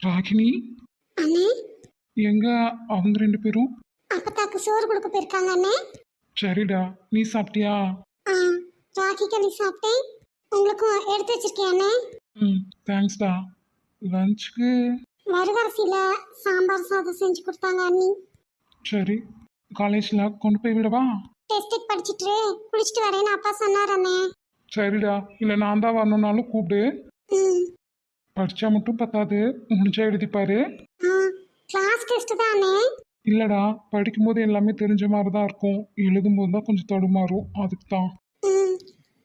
ராகினி, அண்ணே, எங்க அவங்க ரெண்டு பேரும்? அப்பத்தாக்கு சோறு கொடுக்க போயிருக்காங்க அண்ணே. சரிடா, நீ சாப்பிட்டியா? ஆ, ராகி களி சாப்பிட்டேன். உங்களுக்கும் எடுத்து வச்சிருக்கேன் அண்ணே. ம், தேங்க்ஸ்டா. லஞ்சுக்கு? மறுவரிசையில சாம்பார் சாதம் செஞ்சு கொடுத்தாங்க அண்ணி. சரி, காலேஜில் கொண்டு போய் விடவா? டெஸ்ட்டுக்கு படிச்சுட்டு குளிச்சுட்டு வரேன்னு அப்பா சொன்னார் அண்ணே. சரிடா, இல்லை நான் தான் வரணுன்னாலும் கூப்பிடு. ம். படித்தா மட்டும் பத்தாது, முடிஞ்சா எழுதிப்பாரு. ஆ, கிளாஸ் டெஸ்ட் தான் அண்ணே. இல்லைடா, படிக்கும்போது எல்லாமே தெரிஞ்ச மாதிரி தான் இருக்கும், எழுதும்போது தான் கொஞ்சம் தடுமாறும், அதுக்கு தான். ம்.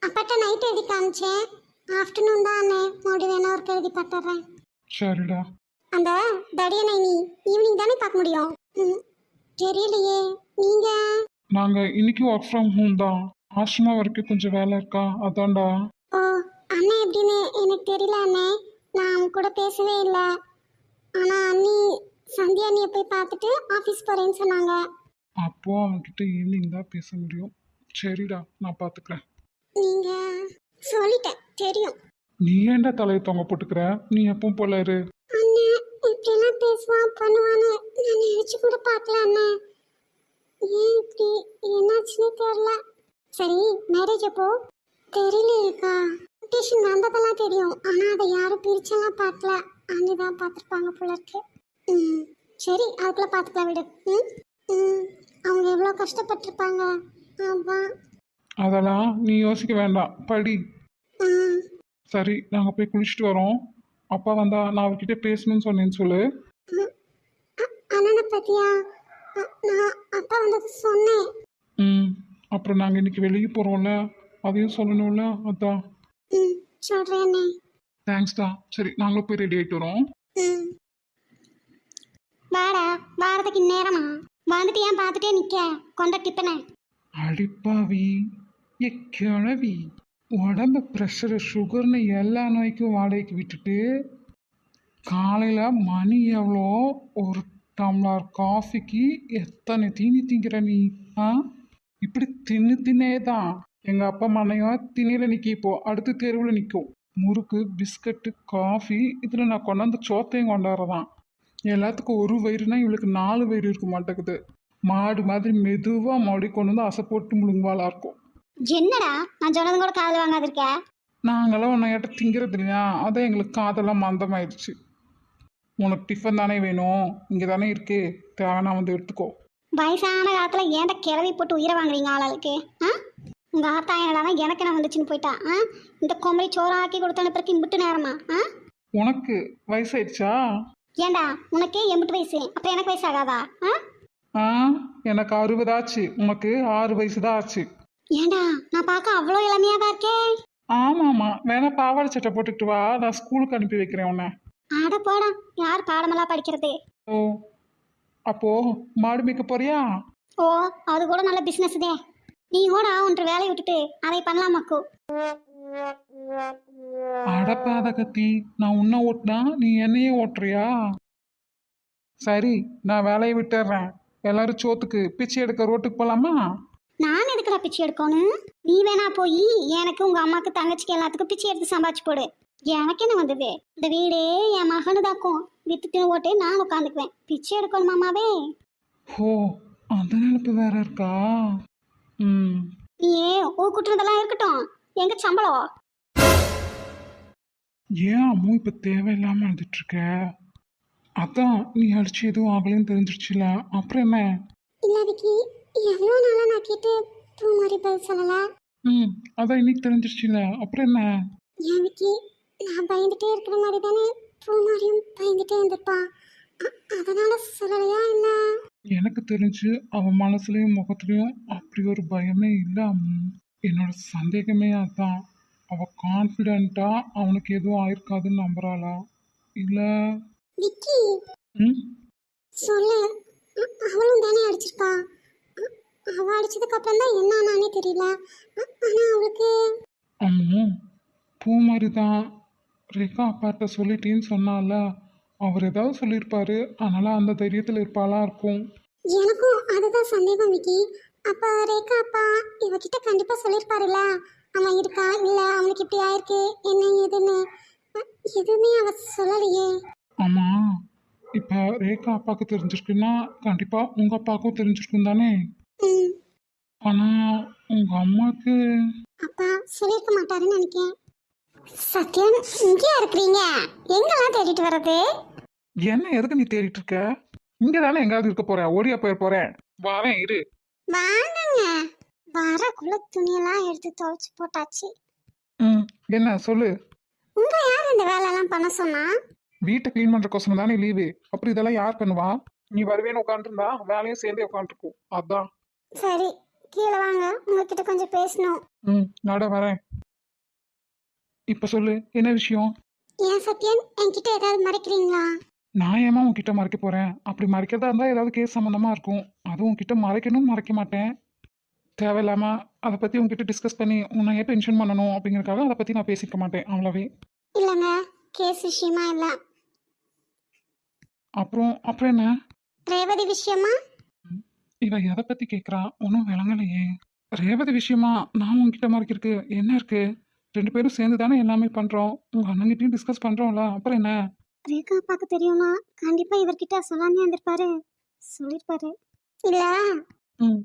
அப்பாட்ட நைட் எழுதி காமிச்சேன். ஆஃப்டர்நூன் தான் அண்ணே மறுபடியும் வேணா ஒர்க் எழுதி பார்த்துட்றேன். சரிடா. அந்த தடியனை நீ ஈவினிங் தானே பார்க்க முடியும்? ம். தெரியலையே, நீங்க? நாங்கள் இன்னைக்கு ஒர்க் ஃப்ரம் ஹோம் தான். ஆசிரமம் வரைக்கும் கொஞ்சம் வேலை இருக்கா, அதான்டா. ஓ, அண்ணன் எப்படின்னு எனக்கு தெரியல அண்ணே. நான் அவங்க கூட பேசவே இல்லை. ஆனால் அண்ணி சந்தியா அண்ணியை போய் பார்த்துட்டு ஆஃபீஸ் போகிறேன்னு சொன்னாங்க. அப்போ அவன்கிட்ட ஈவினிங் தான் பேச முடியும். சரிடா, நான் பார்த்துக்கிறேன். நீங்கள் சொல்லிட்டேன் தெரியும். நீ ஏன்டா தலையை தொங்க போட்டுக்கிற? நீ எப்பவும் போல இரு. அண்ணே இப்படியெல்லாம் பேசுவான் பண்ணுவான்னு நான் நினச்சி கூட பார்க்கல அண்ணே. ஏன் இப்படி என்னாச்சுன்னு தெரில. சரி, மேரேஜ் அப்போ தெரியலையேக்கா. டியூஷன் வந்ததெல்லாம் தெரியும், ஆனால் அதை யாரும் பிரிச்செல்லாம் பார்க்கல. அண்ணி தான் பார்த்துருப்பாங்க போல இருக்கு. ம், சரி, அதுக்குள்ளே பார்த்துக்கலாம் விடு. ம் ம் அவங்க எவ்வளோ கஷ்டப்பட்டிருப்பாங்க. அதான். அதெல்லாம் நீ யோசிக்க வேண்டாம், படி. ம். சரி, நாங்கள் போய் குளிச்சுட்டு வரோம். அப்பா வந்தா நான் அவர்கிட்ட பேசணும்னு சொன்னேன்னு சொல்லு. அண்ணனை பற்றியா? நான் அப்பா வந்தது சொன்னேன். ம், அப்புறம் நாங்கள் இன்னைக்கு வெளியே போகிறோம்ல, அதையும் சொல்லணும்ல, அதான். ம், சொல்கிறேன் அண்ணே. தேங்க்ஸ்டா. சரி, நாங்களும் போய் ரெடி ஆகிட்டு வரோம். ம். வாடா, வாரத்துக்கு நேரமா வந்துட்டு ஏன் பார்த்துட்டே நிற்க? கொண்ட டிப்பனே. அடிப்பாவி, கிழவி, உடம்பு ப்ரெஷரு சுகர்னு எல்லா நோய்க்கும் வாடகைக்கு விட்டுட்டு காலையில் மணி எவ்வளோ, ஒரு டம்ளர் காஃபிக்கு எத்தனை தீனி திங்கிற நீ? ஆ, இப்படி தின்னே தான் எங்கள் அப்பா மனையும் திணியில் நிற்க. இப்போ அடுத்து தெருவில் நிற்கும். முறுக்கு, பிஸ்கட்டு, காஃபி, இதில் நான் கொண்டாந்து சோத்தையும் கொண்டாடுறதான். எல்லாத்துக்கும் ஒரு வயிறுனா இவளுக்கு 4 வயிறு இருக்க மாட்டேங்குது. மாடு மாதிரி மெதுவாக மாடி கொண்டு வந்து அசை போட்டு முழுங்குவாளாக இருக்கும். என்னடா நான் சொன்னது கூட காது வாங்காது இருக்க? நாங்களாம் உன்னை ஏட்ட திங்கிறது இல்லையா, அதான் எங்களுக்கு காதெல்லாம் மந்தமாயிடுச்சு. உனக்கு டிஃபன் தானே வேணும், இங்கே தானே இருக்கு, தேவைன்னா வந்து எடுத்துக்கோ. வயசான காலத்தில் ஏன்டா கிளவி போட்டு உயிரை வாங்குறீங்க ஆளாளுக்கு? ஆ, உங்கள் ஆத்தா என்னடானா எனக்கு என்ன வந்துச்சுன்னு போயிட்டா. ஆ, இந்த கொம்பரை சோறாக்கி கொடுத்தான பிறகு இம்பிட்டு நேரமா? ஆ, உனக்கு வயசாயிடுச்சா? ஏண்டா உனக்கே 80 வயசு, அப்புறம் எனக்கு வயசு ஆகாதா? ஆ, ஆ, எனக்கு 60 ஆச்சு, உனக்கு 6 வயசு தான் ஆச்சு. ஏண்டா நான் பார்க்க அவ்வளோ இளமையாக தான் இருக்கேன். ஆமாம்மா, வேணா பாவாடை சட்டை போட்டுக்கிட்டு வா, நான் ஸ்கூலுக்கு அனுப்பி வைக்கிறேன் உன்னை. ஆட போடா, யார் பாடமெல்லாம் படிக்கிறது? ஓ, அப்போ மாடு மேய்க்க போறியா? ஓ, அது கூட நல்ல பிஸ்னஸ் தே. நீ கூட ஒன்று வேலையை விட்டுட்டு அதை பண்ணலாமாக்கோ. அடப்பாத கத்தி, நான் உன்னை ஓட்டினா நீ என்னையே ஓட்டுறியா? சரி, நான் வேலையை விட்டுறேன். எல்லாரும் சோத்துக்கு பிச்சை எடுக்க ரோட்டுக்கு போலாமா? நான் எதுக்குடா பிச்சை எடுக்கணும்? நீ வேணா போய் எனக்கு உங்க அம்மாக்கு தங்கச்சிக்கு எல்லாத்துக்கும் பிச்சை எடுத்து சம்பாதிச்சு போடு. எனக்கு என்ன வந்தது? இந்த வீடே என் மகனு தாக்கும். வித்துட்டு ஓட்டு நான் உட்காந்துக்குவேன். பிச்சை எடுக்கணும் மாமாவே. ஓ, அந்த நினைப்பு வேற இருக்கா? ம், நீயே ஊக்குட்டுறதெல்லாம் இருக்கட்டும், எங்க சம்பளம்? ஏன் அம்மு இப்போ தேவையில்லாம எழுதிட்டு இருக்க? அதான் நீ அடிச்சு எதுவும் ஆகலைன்னு தெரிஞ்சிருச்சுல, அப்புறம் என்ன? இல்ல விக்கி, எவ்வளோ நாளாக நான் கேட்டு பூ மாதிரி பதில் சொல்லல. ம், அதான் இன்னைக்கு தெரிஞ்சிருச்சுல, அப்புறம் என்ன? ஏன் விக்கி, நான் பயந்துட்டே இருக்கிற மாதிரி தானே பூ மாதிரியும் பயந்துட்டே இருந்திருப்பான். அதனால சொல்லலையா இல்லை? எனக்கு தெரிஞ்சு அவன் மனசுலயும் முகத்துலயும் அப்படி ஒரு பயமே இல்லை அம்மு. என்னோட சந்தேகமே அதான். அவ கான்ஃபிடென்ட்டா அவனுக்கு எதுவும் ஆயிருக்காதுன்னு நம்புறாளா இல்ல? விக்கி ம், சொல்லு. அவளும் தானே அடிச்சிருப்பா. அவ அடிச்சதுக்கு அப்புறம் தான் என்ன ஆனானே தெரியல. ஆனா அவளுக்கு அம்மு, பூ மாதிரி தான் ரேகா அப்பாட்ட சொல்லிட்டேன்னு சொன்னால, அவர் ஏதாவது சொல்லியிருப்பாரு, அதனால அந்த தைரியத்தில் இருப்பாளா இருக்கும். எனக்கும் அதுதான் சந்தேகம் விக்கி. அப்ப ரேகா அப்பா இவகிட்ட கண்டிப்பா சொல்லியிருப்பாருல்ல, அவன் இருக்கா இல்ல அவனுக்கு இப்படி ஆயிருக்கு என்ன ஏதுன்னு. எதுவுமே அவ சொல்லலையே. ஆமா, இப்ப ரேகா அப்பாவுக்கு தெரிஞ்சிருக்குன்னா கண்டிப்பா உங்க அப்பாவுக்கும் தெரிஞ்சிருக்கும் தானே? ம். ஆனா உங்க அம்மாக்கு அப்பா சொல்லியிருக்க மாட்டாருன்னு நினைக்கிறேன். சத்யன், இங்கேயா இருக்கிறீங்க? எங்கெல்லாம் தேடிட்டு வர்றது? என்ன எதுக்கு நீ தேடிட்டு இருக்க? இங்க தானே எங்காவது இருக்க போற, ஓடியா போயிட போறேன். வரேன் இரு. வாங்கங்க. வரக்குள்ள துணியெல்லாம் எடுத்து துவைச்சு போட்டாச்சு. ம், என்ன சொல்லு. உங்க யார் இந்த வேலையெல்லாம் பண்ண சொன்னா? வீட்டை க்ளீன் பண்றதுக்கோசரம் தானே லீவு. அப்புறம் இதெல்லாம் யார் பண்ணுவா? நீ வருவேன்னு உட்காந்துருந்தா வேலையும் சேர்ந்தே உட்காந்துருக்கும், அதான். சரி, கீழே வாங்க, உங்ககிட்ட கொஞ்சம் பேசணும். ம், நட வரேன். இப்ப சொல்லு, என்ன விஷயம்? ஏன் சத்யன், என்கிட்ட ஏதாவது மறைக்கிறீங்களா? நான் ஏமா உன்கிட்ட மறைக்க போறேன்? அப்படி மறைக்கிறதா இருந்தா ஏதாவது கேஸ் சம்மந்தமா இருக்கும். அதுவும் உன்கிட்ட மறைக்கணும்னு மறைக்க மாட்டேன். தேவையில்லாம அதை பத்தி உன்கிட்ட டிஸ்கஸ் பண்ணி உன்னை ஏன் டென்ஷன் பண்ணணும் அப்படிங்கறதுக்காக அதை பத்தி நான் பேசிக்க மாட்டேன், அவ்வளவே. இல்லைங்க, கேஸ் விஷயமா இல்லை, அப்புறம் அப்புறம் என்ன? ரேவதி விஷயமா. ம், இவ எதை பத்தி கேக்குறா? ஒன்றும் விளங்கலையே. ரேவதி விஷயமா நான் உன்கிட்ட மறைக்கிறதுக்கு என்ன இருக்கு? ரெண்டு பேரும் சேர்ந்து தானே எல்லாமே பண்றோம். உங்க அண்ணங்கிட்டையும் டிஸ்கஸ் பண்றோம்ல, அப்புறம் என்ன? ரேகா அப்பாக்கு தெரியும்னா கண்டிப்பா இவர்கிட்ட சொல்லாமே இருந்திருப்பாரு. சொல்லிருப்பாரு இல்ல. ம்,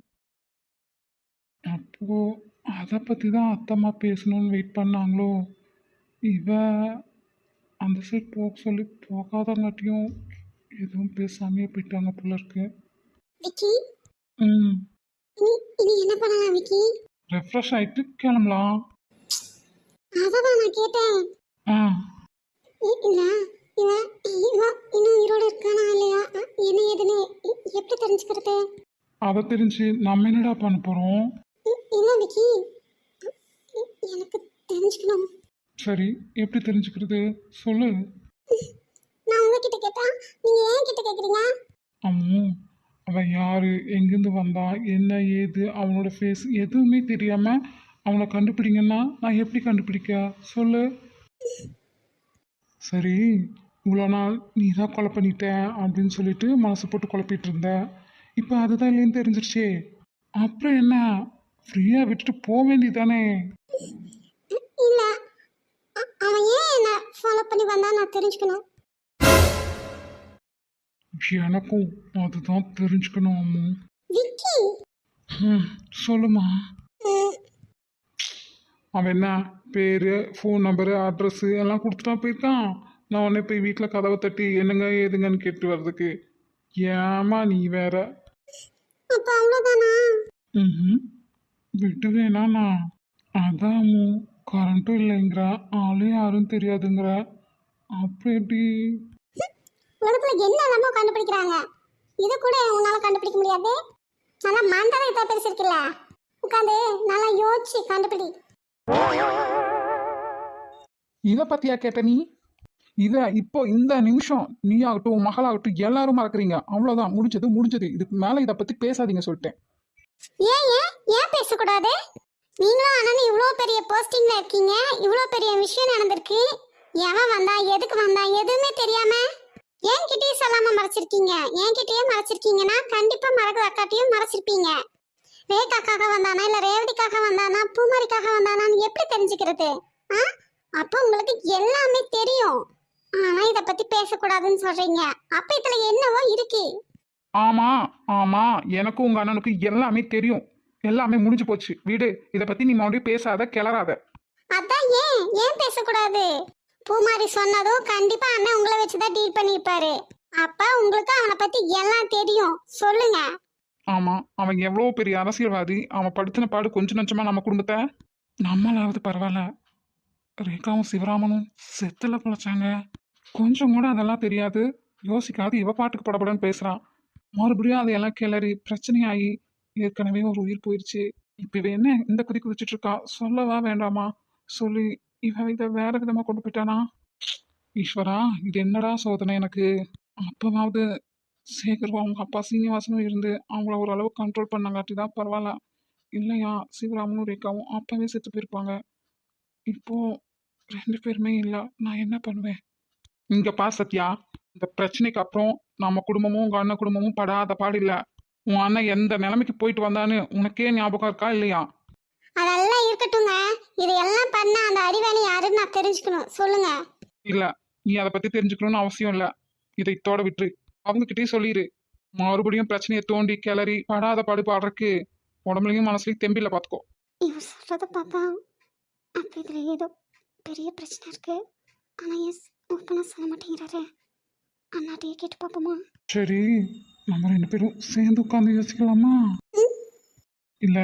அப்போ அதை பத்தி தான் அத்தம்மா பேசணும்னு வெயிட் பண்ணாங்களோ? இவ அந்த சைட் போக சொல்லி போகாதங்காட்டியும் எதுவும் பேசாமையே போயிட்டாங்க போல இருக்கு. விக்கி, ம், இனி இனி என்ன பண்ணலாம் விக்கி? ரெஃப்ரெஷ் ஆயிட்டு கிளம்பலாம். அதான் நான் கேட்டேன். ஆ, இல்ல, இவன் இவன் இன்னும் உயிரோட இருக்கானா இல்லையா, என்ன ஏதுன்னு எப்படி தெரிஞ்சுக்கிறது? அதை தெரிஞ்சு நம்ம என்னடா பண்ண போறோம்? இல்ல விக்கி, எனக்கு தெரிஞ்சுக்கணும். சரி, எப்படி தெரிஞ்சுக்கிறது சொல்லு. நான் உங்ககிட்ட கேட்டா நீங்க ஏன் கிட்ட கேக்குறீங்க? அம்மு, அவன் யாரு, எங்கேருந்து வந்தா, என்ன ஏது, அவனோட ஃபேஸ் எதுவுமே தெரியாம அவனை கண்டுபிடிங்கன்னா நான் எப்படி கண்டுபிடிக்க சொல்லு. சரி, இவ்வளோ நாள் நீ தான் கொலை பண்ணிட்ட அப்படின்னு சொல்லிட்டு மனசு போட்டு குழப்பிட்டு இருந்த. இப்போ அதுதான் இல்லைன்னு தெரிஞ்சிருச்சே, அப்புறம் என்ன? ஃப்ரீயாக விட்டுட்டு போக வேண்டியதானே? இல்ல, அவன் ஏன் என்ன ஃபாலோ பண்ணி வந்தா நான் தெரிஞ்சுக்கணும். எனக்கும் அதுதான் தெரிஞ்சுக்கணும் அம்மு. விக்கி, ம், சொல்லுமா. ம், அவன் என்ன பேர், ஃபோன் நம்பரு, அட்ரஸ்ஸு எல்லாம் கொடுத்துட்டான் போயிருக்கான். நான் உடனே போய் வீட்டில் கதவை தட்டி என்னங்க ஏதுங்கன்னு கேட்டு வர்றதுக்கு? ஏமா நீ வேற. அப்ப அவ்வளவுதானா? ம், விட்டுவேனா நான்? அதான் கரண்ட்டும் இல்லைங்கிற, ஆளும் யாரும் தெரியாதுங்கிற, அப்புறம் எப்படி? உலகத்துல என்ன எல்லாமோ கண்டுபிடிக்கிறாங்க, இது கூட உன்னால கண்டுபிடிக்க முடியாது? நல்லா மண்டதை இத்தா பெருசு இருக்குல்ல, உட்காந்து நல்லா யோசிச்சு கண்டுபிடி. இதை பத்தியா கேட்ட நீ? இதை இப்போ இந்த நிமிஷம் நீ ஆகட்டும் உன் மகளாகட்டும் எல்லாரும் மறக்கறீங்க, அவ்வளோதான், முடிஞ்சது முடிஞ்சது. இதுக்கு மேலே இதை பற்றி பேசாதீங்க சொல்லிட்டேன். ஏன் ஏன் ஏன் பேசக்கூடாது? நீங்களும் அண்ணனும் இவ்வளோ பெரிய போஸ்டிங்ல இருக்கீங்க, இவ்வளோ பெரிய விஷயம் நடந்திருக்கு. எவன் வந்தா எதுக்கு வந்தா எதுவுமே தெரியாம என்கிட்டயே சொல்லாம மறைச்சிருக்கீங்க. என்கிட்டயே மறைச்சிருக்கீங்கன்னா கண்டிப்பா மறக்க அக்காட்டையும் மறைச்சிருப்பீங்க. ரேகாக்காக வந்தானா இல்ல ரேவதிக்காக வந்தானா பூமாரிக்காக வந்தானான்னு எப்படி தெரிஞ்சுக்கிறது? ஆ, அப்போ உங்களுக்கு எல்லாமே தெரியும். ஆனா இத பத்தி பேசக்கூடாதுன்னு சொல்றீங்க. அப்ப இதுல என்னவோ இருக்கு. ஆமா ஆமா, எனக்கும் உங்க அண்ணனுக்கு எல்லாமே தெரியும். எல்லாமே முடிஞ்சு போச்சு, வீடு. இதை பத்தி நீ மறுபடியும் பேசாத, கிளறாத. அதான் ஏன் ஏன் பேசக்கூடாது? பூமாரி சொன்னதும் கண்டிப்பா அண்ணன் உங்களை வச்சுதான் டீல் பண்ணிருப்பாரு. அப்ப உங்களுக்கு அவனை பத்தி எல்லாம் தெரியும், சொல்லுங்க. ஆமா, அவன் எவ்வளோ பெரிய அரசியல்வாதி. அவன் படுத்தின பாடு கொஞ்சம் நஞ்சமா நம்ம குடும்பத்தை. நம்மளாவது பரவாயில்ல, ரேகாவும் சிவராமனும் செத்துல பிழைச்சாங்க. கொஞ்சம் கூட அதெல்லாம் தெரியாது, யோசிக்காது இவ பாட்டுக்கு படபடன்னு பேசுறான். மறுபடியும் அதையெல்லாம் கிளறி பிரச்சனையாகி ஏற்கனவே ஒரு உயிர் போயிடுச்சு. இப்ப இவ என்ன இந்த குதி குதிச்சுட்டு இருக்கா? சொல்லவா வேண்டாமா? சொல்லி இவ இதை வேற விதமா கொண்டு போயிட்டானா? ஈஸ்வரா, இது என்னடா சோதனை எனக்கு? அப்பவாவது சேகரும் அவங்க அப்பா சீனிவாசனும் இருந்து அவங்கள ஓரளவு கண்ட்ரோல் பண்ணங்காட்டி தான் பரவாயில்ல. இல்லையா சிவராமனும் ரேகாவும் அப்பவே செத்து போயிருப்பாங்க. இப்போ ரெண்டு பேருமே இல்லை, நான் என்ன பண்ணுவேன்? இங்க பா சத்யா, இந்த பிரச்சனைக்கு அப்புறம் நம்ம குடும்பமும் உங்க அண்ணன் குடும்பமும் படாத பாடு இல்ல. உன் அண்ணன் எந்த நிலைமைக்கு போயிட்டு வந்தான்னு உனக்கே ஞாபகம் இருக்கா இல்லையா? அதெல்லாம் இருக்கட்டுங்க. இதையெல்லாம் பண்ண அந்த அறிவாளி யாருன்னு நான் தெரிஞ்சுக்கணும், சொல்லுங்க. இல்ல, நீ அதை பத்தி தெரிஞ்சுக்கணும்னு அவசியம் இல்ல. இதை இத்தோட விட்டுரு. அவங்ககிட்டயும் சொல்லிடு. மறுபடியும் பிரச்சனையை தோண்டி கிளறி படாத பாடு பாடுறக்கு உடம்புலையும் மனசுலையும் தெம்பில்ல பார்த்துக்கோ. இவர் சொல்கிறத பார்த்தா அப்போ இதில் ஏதோ பெரிய பிரச்சனை இருக்கு. ஆனால் எஸ் ஓப்பனாக சொல்ல மாட்டேங்கிறாரு. அண்ணாட்டையே கேட்டு பார்ப்போமா? சரி, நம்ம 2 பேரும் சேர்ந்து உட்காந்து யோசிக்கலாமா? இல்ல,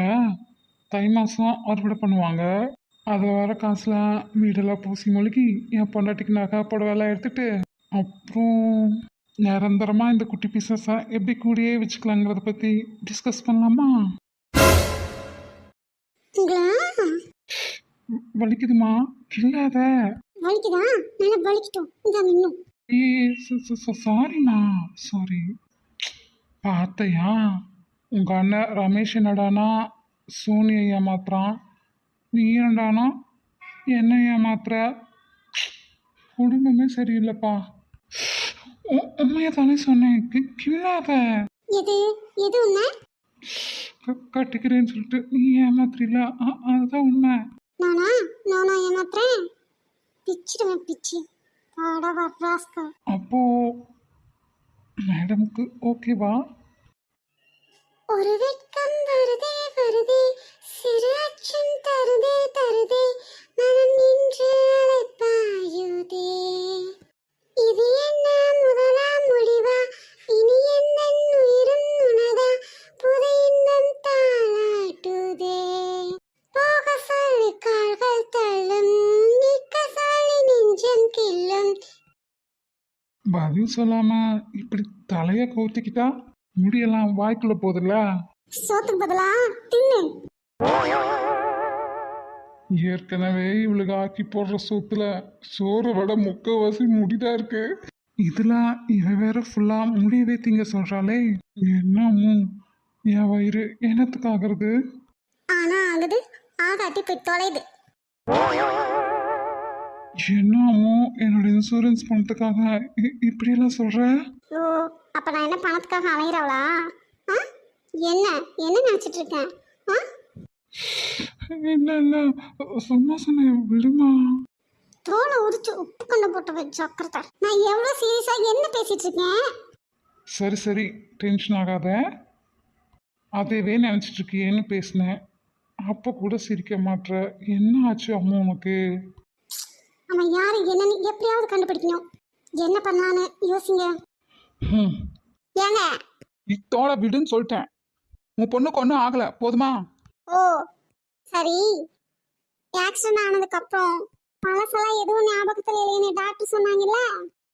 தை மாசம் அறுவடை பண்ணுவாங்க. அதில் வர காசுல வீடெல்லாம் பூசி மொழிகி என் பொண்டாட்டிக்கு நகை புடவெல்லாம் எடுத்துட்டு அப்புறம் நிரந்தரமா இந்த குட்டி பிசினஸை எப்படி கூடயே வச்சுக்கலாங்கிறத பத்தி டிஸ்கஸ் பண்ணலாமா? உங்களா வலிக்குதுமா? இல்லாத. வலிக்குதா? நல்லா வலிக்கிட்டோம். இந்தாங்க இன்னும். சாரிம்மா, சாரி. பார்த்தையா, உங்க அண்ணன் ரமேஷ் என்னடானா சோனியை ஏமாத்துறான், நீ என்னடானா என்ன ஏமாத்துற. குடும்பமே சரியில்லைப்பா. உண்மையை தானே சொன்னேன். கில்லாத. எது எது உண்மை? கட்டிக்கிறேன்னு சொல்லிட்டு நீ ஏமாத்துறீல, அதுதான் உண்மை. நானா நானா ஏமாத்துறேன்? பிச்சிடுவேன் பிச்சி. பாடவா ராஸ்கல். அப்போ மேடமுக்கு ஓகேவா? ஒரு வெட்கம் வருதே வருதே, சிறு அச்சம் தருதே தருதே, மனம் நின்று அலைப்பாயுதே. இது என்ன முதலாம் முடிவா, இனி என்ன உயிரும் உனதா, புது இன்பம் தாளாட்டுதே. போக சொல்லி கால்கள் தள்ளும், நிற்க சொல்லி நெஞ்சம் கிள்ளும். பதில் சொல்லாம இப்படி தலைய கவுத்திக்கிட்டா முடியெல்லாம் வாய்க்குள்ள போதில்ல. சோத்துக்கு பதிலா தின்னு. ஏற்கனவே இவளுக்கு ஆக்கி போடுற சொத்துல சோறு விட முக்கவாசி முடிதான் இருக்கு. இதுல இவ வேற ஃபுல்லா முடியவே திங்க சொல்றாளே. என்னமோ என் வயிறு என்னத்துக்கு ஆகுறது? ஆனா ஆகுது, ஆகாட்டி போய் தொலைது. என்னமோ என்னோட இன்சூரன்ஸ் பணத்துக்காக இப்படியெல்லாம் சொல்ற. ஓ, அப்ப நான் என்ன பணத்துக்காக அலையிறவளா? என்ன என்ன நினைச்சிட்டு இருக்கேன்? இல்ல இல்ல, சும்மா சொன்னேன், விடுமா. தோலை உரிச்சு உப்பு கொண்டு போட்டு வச்சு அக்கறத. நான் எவ்வளவு சீரியஸா என்ன பேசிட்டு இருக்கேன்? சரி சரி, டென்ஷன் ஆகாத. அதேவே நினைச்சிட்டு இருக்கியேன்னு பேசினேன். அப்ப கூட சிரிக்க மாட்ற. என்ன ஆச்சு அம்மா உனக்கு? அவன் யாரு என்னன்னு எப்படியாவது கண்டுபிடிக்கணும். என்ன பண்ணலான்னு யோசிங்க. ஏங்க இத்தோட விடுன்னு சொல்லிட்டேன். உன் பொண்ணுக்கு ஒன்றும் ஆகல, போதுமா? ஓ சரி, ஆக்சிடென்ட் ஆனதுக்கு அப்புறம் பழசெல்லாம் எதுவும் ஞாபகத்துல இல்லைன்னு டாக்டர் சொன்னாங்கல்ல.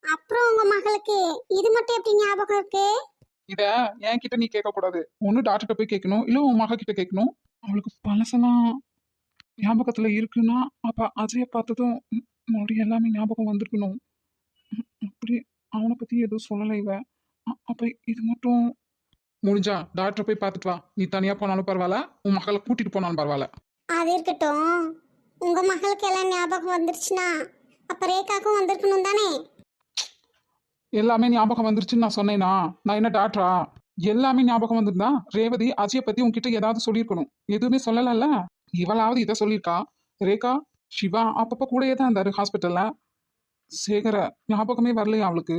அப்புறம் உங்க மகளுக்கு இது மட்டும் எப்படி ஞாபகம் இருக்கு? இத என்கிட்ட நீ கேட்க கூடாது. ஒண்ணு டாக்டர்கிட்ட போய் கேட்கணும், இல்ல உன் மக கிட்ட கேட்கணும். அவளுக்கு பழசெல்லாம் ஞாபகத்துல இருக்குன்னா அப்ப அஜய பார்த்ததும் முடி எல்லாமே ஞாபகம் வந்திருக்கணும். அப்படி அவனை பத்தி எதுவும் சொல்லலை இவ. அப்ப இது மட்டும் முடிஞ்சா டாக்டரை போய் பார்த்துட்டு வா. நீ தனியா போனாலும் பரவாயில்ல, உன் மகளை கூட்டிட்டு போனாலும் பரவாயில்ல. அது இருக்கட்டும், உங்க மகளுக்கு எல்லாம் ஞாபகம் வந்துருச்சுன்னா அப்ப ரேகாக்கும் வந்திருக்கணும் தானே? எல்லாமே ஞாபகம் வந்துருச்சுன்னு நான் சொன்னேனா? நான் என்ன டாக்டரா? எல்லாமே ஞாபகம் வந்திருந்தா ரேவதி அஜய பத்தி உன்கிட்ட ஏதாவது சொல்லியிருக்கணும். எதுவுமே சொல்லல. இவளாவது இதை சொல்லியிருக்கா. ரேகா சிவா அப்பப்ப கூடயே தான் இருந்தாரு ஹாஸ்பிட்டல்ல. சேகர ஞாபகமே வரலையா அவளுக்கு?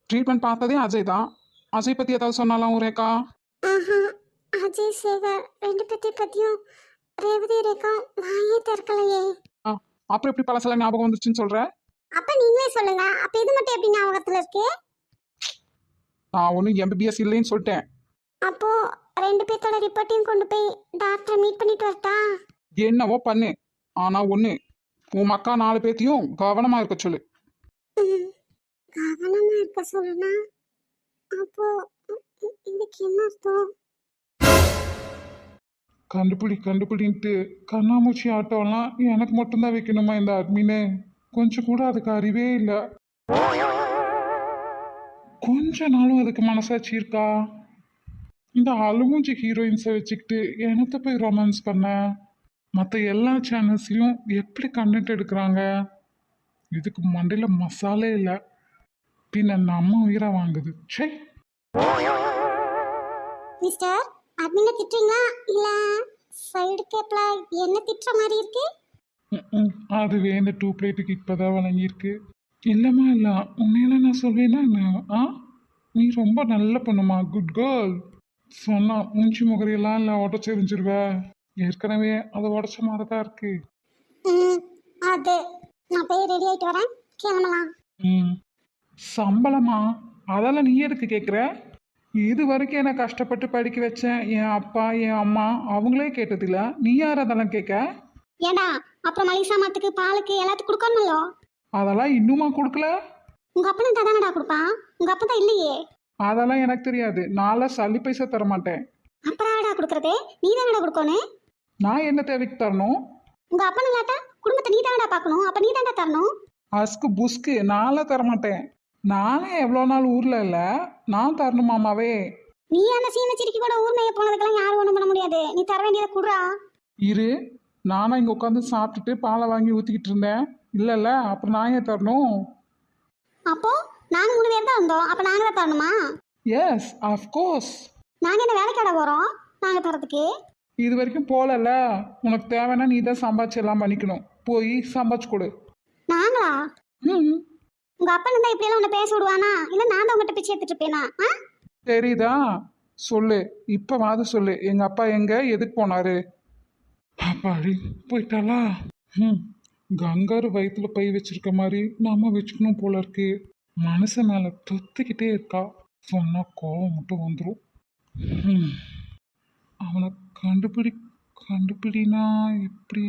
ட்ரீட்மெண்ட் பார்த்ததே அஜய் தான். அஜய் பத்தி ஏதாவது சொன்னாலும் ரேகா? ஆஹா, அஜய் சேகர் ரெண்டு பேர்த்தை பத்தியும் ரேவதி ரேகா வாயே திறக்கலையே. அப்புறம் எப்படி பழசெல்லாம் ஞாபகம் வந்துச்சுன்னு சொல்ற? அப்ப நீங்களே சொல்லுங்க, அப்ப இது மட்டும் எப்படி ஞாபகத்துல இருக்கு? நான் ஒன்றும் எம்பிபிஎஸ் இல்லைன்னு சொல்லிட்டேன். அப்போ ரெண்டு பேர்த்தோட ரிப்போர்ட்டையும் கொண்டு போய் டாக்டரை மீட் பண்ணிட்டு வரட்டா? என்னவோ பண்ணு, ஆனா ஒண்ணு, உன் மக்கா 4 பேர்த்தையும் கவனமா இருக்க சொல்லு. கவனமா இருக்க சொல்லுனா அப்போ இதுக்கு என்ன அர்த்தம்? கண்டுபிடின்ட்டு கண்ணாமூச்சி ஆட்டம்லாம் எனக்கு மட்டும்தான் வைக்கணுமா இந்த அட்மின்னு? கொஞ்சம் கூட அதுக்கு அறிவே இல்லை. கொஞ்ச நாளும் அதுக்கு மனசாட்சி இருக்கா? இந்த அழுமூஞ்சி ஹீரோயின்ஸை வச்சுக்கிட்டு என்னத்தை போய் ரொமான்ஸ் பண்ண? மற்ற எல்லா சேனல்ஸ்லையும் எப்படி கண்டென்ட் எடுக்கிறாங்க? இதுக்கு மண்டையில் மசாலே இல்லை, பின்ன நம்ம உயிரை வாங்குது. சே மிஸ்டர், அட்மின திட்டுறீங்களா இல்ல சைடு கேப்ல என்ன திட்டுற மாதிரி இருக்கு? அதுவே இந்த 2 பிளேட்டுக்கு இப்போதான் வழங்கியிருக்கு. இல்லைம்மா இல்லை, உண்மையெல்லாம் நான் சொல்வேன்னா என்ன? ஆ, நீ ரொம்ப நல்ல பொண்ணுமா, குட் கேர்ள். சொன்னா மூஞ்சி முகரையெல்லாம் இல்லை உடச்செறிஞ்சிருவ. ஏற்கனவே அது உடச்ச மாதிரி தான் இருக்கு. ம் அது நான் போய் ரெடி ஆயிட்டு வரேன், கிளம்பலாம். ம். சம்பளமா? அதெல்லாம் நீ எதுக்கு கேட்குற? இது வரைக்கும் என்னை கஷ்டப்பட்டு படிக்க வச்சேன் என் அப்பா என் அம்மா, அவங்களே கேட்டதில்ல, நீ யார் அதெல்லாம் கேட்க? ஏடா அப்புறம் மளிகை சாமாத்துக்கு பாலுக்கு எல்லாத்துக்கும் கொடுக்கணுமല്ലോ. அதெல்லாம் இன்னுமா கொடுக்கல? உங்க அப்பா தான் தானடா கொடுப்பான், உங்க அப்பா தான் இல்லையே. அதெல்லாம் எனக்கு தெரியாது, நான்லாம் சல்லி பைசா தர மாட்டேன். அப்புறம் ஆடா கொடுக்கறது, நீ தானடா கொடுக்கணும். நான் என்ன தேவைக்கு தரணும்? உங்க அப்பா இல்லாட்டா குடும்பத்தை நீ தானடா பார்க்கணும், அப்ப நீ தானடா தரணும். அஸ்கு புஸ்கு நான்லாம் தர மாட்டேன். நானே எவ்வளோ நாள் ஊரில் இல்லை, நான் தரணுமாமாவே? நீ அந்த சீன சிரிக்கி கூட ஊர் மேய போனதுக்கெல்லாம் யாரும் ஒண்ணும் பண்ண முடியாது, நீ தர வேண்டியதை குடுறா. இரு, நானும் இங்கே உட்காந்து சாப்பிட்டுட்டு பாலை வாங்கி ஊற்றிக்கிட்டு இருந்தேன். இல்லைல்ல, அப்புறம் நான் ஏன் தரணும்? அப்போ நாங்க 3 பேர் தான் வந்தோம், அப்ப நாங்க தான் தரணுமா? Yes of course. நாங்க என்ன வேலைக்காட போறோம் நாங்க தரதுக்கு? இது வரைக்கும் போகலல்ல, உனக்கு தேவைன்னா நீ தான் சம்பாதிச்சு எல்லாம் பண்ணிக்கணும். போய் சம்பாதிச்சு கொடு. நாங்களா? ம். உங்க அப்பா இருந்தா இப்படி எல்லாம் உன்னை பேச விடுவானா, இல்ல நான் தான் உங்ககிட்ட பிச்சை எடுத்துட்டு இருப்பேனா? தெரியுதா? சொல்லு, இப்போவாது சொல்லு, எங்கள் அப்பா எங்கே, எதுக்கு போனாரு? அப்பாடி போயிட்டாளா? ம். கங்காரு வயிற்றுல பை வச்சிருக்க மாதிரி நம்ம வச்சுக்கணும் போல இருக்கு. மனசு மேலே தொத்திக்கிட்டே இருக்கா. சொன்னா கோவம் மட்டும் வந்துடும். ம். அவனை கண்டுபிடினா எப்படி?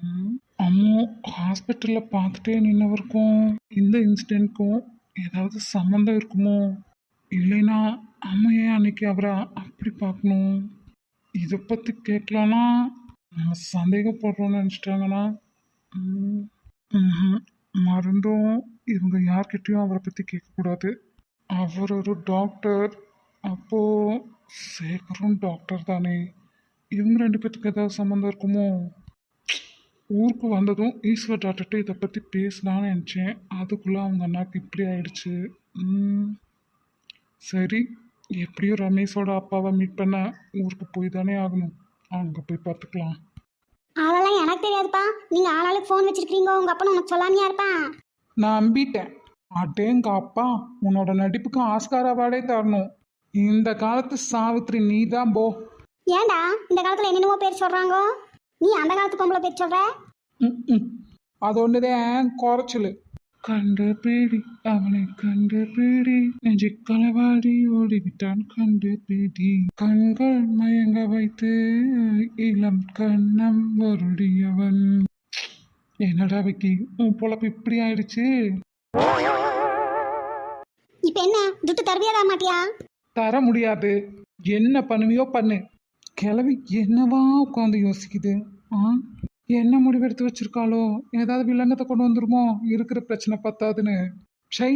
ம். அம்மோ ஹாஸ்பிட்டலில் பார்த்துட்டே நின்னவருக்கும் இந்த இன்சிடெண்ட்க்கும் ஏதாவது சம்மந்தம் இருக்குமோ? இல்லைன்னா அம்மா ஏன் அன்னைக்கு அவரை அப்படி பார்க்கணும்? இதை பற்றி கேட்கலான்னா நம்ம சந்தேகப்படுறோம்னு நினச்சிட்டாங்கன்னா மருந்தும் இவங்க யார்கிட்டயும் அவரை பற்றி கேட்கக்கூடாது. அவர் ஒரு டாக்டர், அப்போது சேகரும் டாக்டர் தானே. இவங்க 2 பேத்துக்கு ஏதாவது சம்மந்தம் இருக்குமோ? ஊருக்கு வந்ததும் ஈஸ்வர் டாக்டர்கிட்ட இதை பற்றி பேசலான்னு நினச்சேன், அதுக்குள்ளே அவங்க அண்ணாக்கு இப்படி ஆயிடுச்சு. ம், சரி, எப்படியும் ரமேஷோட அப்பாவை மீட் பண்ண ஊருக்கு போய் தானே ஆகணும், அங்கே போய் பார்த்துக்கலாம். அதெல்லாம் எனக்கு தெரியாதுப்பா, நீங்க ஆளாளுக்கு ஃபோன் வச்சிருக்கீங்க, உங்க அப்பா உனக்கு சொல்லாமையா இருப்பான்? நான் நம்பிட்டேன். அடேங்க அப்பா, உன்னோட நடிப்புக்கு ஆஸ்கார் அவார்டே தரணும். இந்த காலத்து சாவித்ரி நீ தான் போ. ஏன்டா இந்த காலத்துல என்னென்னமோ பேர் சொல்றாங்க, நீ அந்த காலத்து பொம்பளை பேர் சொல்ற? ம். அது ஒண்ணுதான் குறைச்சல். கண்டுபிடி அவனை கண்டுபிடி, நெஞ்சு களவாடி ஓடிவிட்டான் கண்டுபிடி, கண்கள் மயங்க வைத்து இளம் கண்ணம் வருடியவன். என்னடா விக்கி, உன் பொழப்பு இப்படி ஆயிடுச்சு? இப்ப என்ன துட்டு தருவியா தர மாட்டியா? தர முடியாது. என்ன பண்ணுவியோ பண்ணு. கிளவி என்னவா உட்காந்து யோசிக்குது. ஆ, என்ன முடிவெடுத்து வச்சிருக்காளோ? ஏதாவது வில்லங்கத்தை கொண்டு வந்துருமோ இருக்கிற பிரச்சனை பத்தாதுன்னு. ஷை,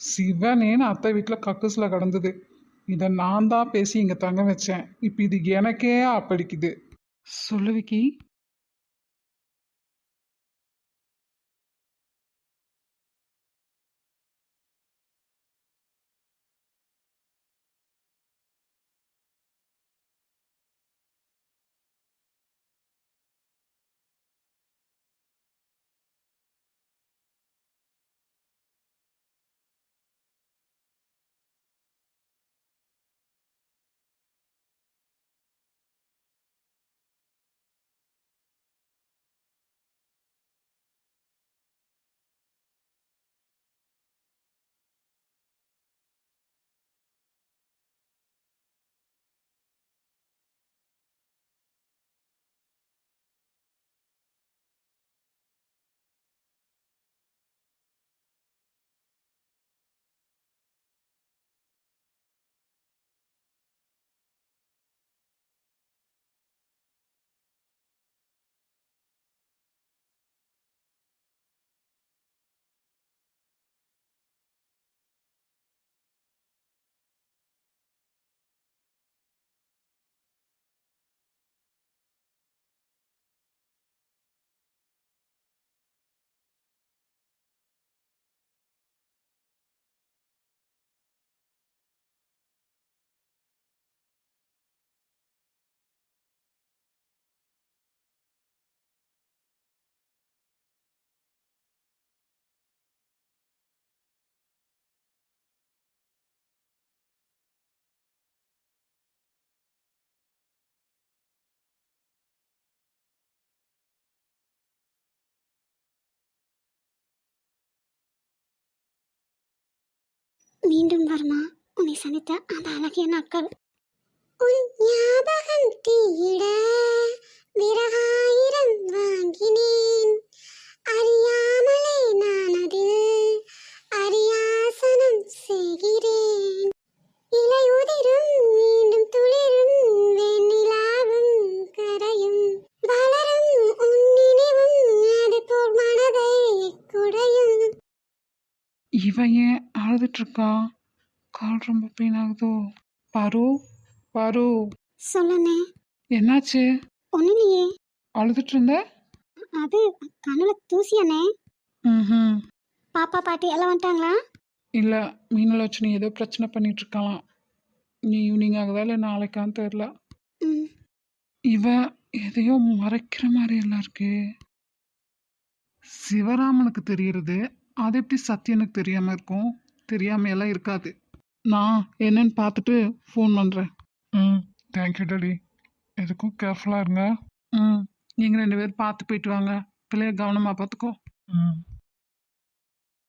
சிவனேன்னு அத்தை வீட்டில் கக்கூசில் கிடந்தது. இதை நான் தான் பேசி இங்கே தங்க வச்சேன். இப்போ இது எனக்கே அப்படிக்குது. சொல்லு விக்கி. மீண்டும் வருமா உன்னை சந்தித்த அந்த அழகிய நாட்கள்? உன் ஞாபகம் தீயிட விரகாயிரம் வாங்கினேன், அறியாமலே நான் அதில் அரியாசனம் செய்கிறேன். இலை உதிரும் மீண்டும் துளிரும் வெண்ணிலாவும் கரையும் வளரும் உன் நினைவும் அது போல் மனதை குடையும். இவன் ஏன் அழுதுட்டு இருக்கா? கால் ரொம்ப பெயின் ஆகுதோ? பாரு, பாரு, சொல்லண்ணே. என்னாச்சு? ஒன்னுலையே, அழுதுட்டு இருந்த? அது கண்ணுல தூசியாண்ணே. ம். பாப்பா பாட்டி எல்லாம் வந்துட்டாங்களா? இல்லை, மீனலட்சுமி ஏதோ பிரச்சனை பண்ணிட்டு இருக்கலாம். நீ ஈவினிங் ஆகுதா இல்லை நாளைக்கான்னு தெரில. ம். இவன் எதையோ மறைக்கிற மாதிரி எல்லாம் இருக்கு. சிவராமனுக்கு தெரியறது அது எப்படி சத்யனுக்கு தெரியாம இருக்கும்? தெரியாம எல்லாம் இருக்காது. நான் என்னன்னு பார்த்துட்டு ஃபோன் பண்ணுறேன். ம், தேங்க்யூ டாடி. எதுக்கும் கேர்ஃபுல்லாக இருங்க. ம், நீங்கள் 2 பேரும் பார்த்து போயிட்டு வாங்க. பிள்ளைய கவனமாக பார்த்துக்கோ. ம்.